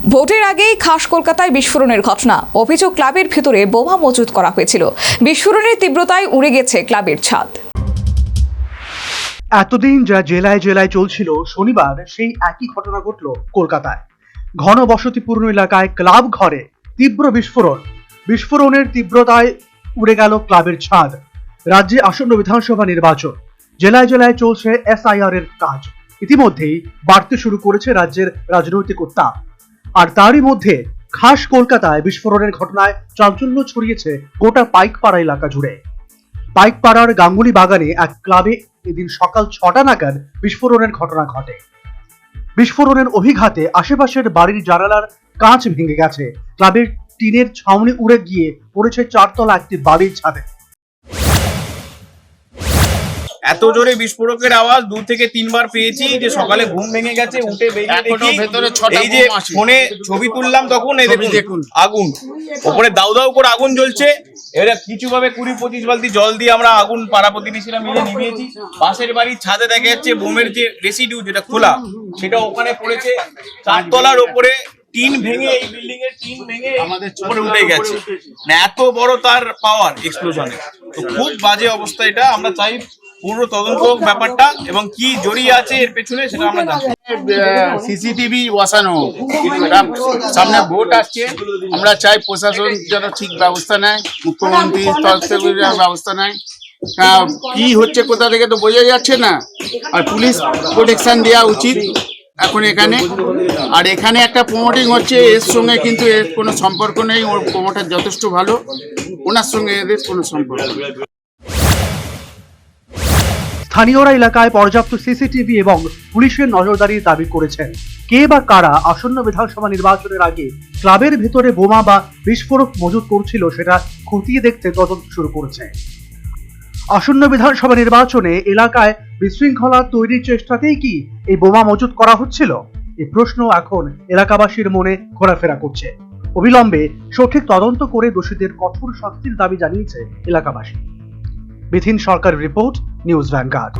ভোটের আগেই খাস কলকাতায় বিস্ফোরণের ঘটনা। অভিযোগ ক্লাবের ভেতরে বোমা মজুত করা হয়েছিল। বিস্ফোরণের তীব্রতায় উড়ে গেছে ক্লাবের ছাদ। এতদিন যা জেলায় জেলায় চলছিল, শনিবার সেই একই ঘটনা ঘটল কলকাতায়। ঘন বসতিপূর্ণ এলাকায় ক্লাব ঘরে তীব্র বিস্ফোরণের তীব্রতায় উড়ে গেল ক্লাবের ছাদ। রাজ্যে আসন্ন বিধানসভা নির্বাচন, জেলায় জেলায় চলছে SIR এর কাজ। ইতিমধ্যেই বাড়তে শুরু করেছে রাজ্যের রাজনৈতিক উত্তাপ। আর তারই মধ্যে খাস কলকাতায় বিস্ফোরণের ঘটনায় চাঞ্চল্য ছড়িয়েছে গোটা পাইকপাড়া এলাকা জুড়ে। পাইকপাড়ার গাঙ্গুলি বাগানে এক ক্লাবে এদিন সকাল 6টা নাগাদ বিস্ফোরণের ঘটনা ঘটে। বিস্ফোরণের অভিঘাতে আশেপাশের বাড়ির জানালার কাঁচ ভেঙে গেছে। ক্লাবের টিনের ছাউনি উড়ে গিয়ে পড়েছে 4তলা একটি বাড়ির ছাদে। এত জোরে বিস্ফোরকের আওয়াজ 2 থেকে 3 বার পেয়েছি যে সকালে ঘুম ভেঙে গেছে, উঠে বেরিয়ে দেখি এই যে ফোনে ছবি তুললাম তখন এই দেখুন আগুন, ওপরে দাউ দাউ করে আগুন জ্বলছে। এবারে কিছু ভাবে 20-25 বালতি জল দিয়ে আমরা আগুন পাড়া প্রতিবেশীরা মিলে নিভিয়েছি। পাশের বাড়ির ছাদে দেখা যাচ্ছে বোমের যে রেসিডিউ যেটা খোলা সেটা ওখানে পড়েছে। 4তলার ওপরে টিন ভেঙে, এই বিল্ডিং এর টিন ভেঙে আমাদের উপরে উঠে গেছে। এত বড় তার পাওয়ার এক্সপ্লোশনে, তো খুব বাজে অবস্থা। এটা আমরা চাই পুরো তদন্ত ব্যাপারটা এবং কি জড়িয়ে আছে এর পেছনে সেটা আমরা জানতে। সিসিটিভি বসানো, সামনে ভোট আসছে, আমরা চাই প্রশাসন যেন ঠিক ব্যবস্থা নেয়, মুখ্যমন্ত্রী তরফ থেকে ব্যবস্থা নেয়। কি হচ্ছে কোথা থেকে তো বোঝা যাচ্ছে না, আর পুলিশ প্রোটেকশন দেওয়া উচিত এখন এখানে। আর এখানে একটা প্রমোটিং হচ্ছে, এর সঙ্গে কিন্তু এর কোনো সম্পর্ক নেই। ওর প্রমোটার যথেষ্ট ভালো, ওনার সঙ্গে এদের কোনো সম্পর্ক নেই। স্থানীয়রা এলাকায় পর্যাপ্ত সিসিটিভি এবং পুলিশের নজরদারির দাবি করেছেন। কে বা কারা আসন্ন বিধানসভা নির্বাচনের আগে ক্লাবের ভেতরে বোমা বা বিস্ফোরক মজুত করছিল সেটা খতিয়ে দেখতে তদন্ত শুরু করেছে। আসন্ন বিধানসভা নির্বাচনে এলাকায় বিশৃঙ্খলা তৈরির চেষ্টাতেই কি এই বোমা মজুত করা হচ্ছিল? এই প্রশ্ন এখন এলাকাবাসীর মনে ঘোরাফেরা করছে। অবিলম্বে সঠিক তদন্ত করে দোষীদের কঠোর শাস্তির দাবি জানিয়েছে এলাকাবাসী। বিধিন সরকার রিপোর্ট, নিউজ ভ্যানগার্ড।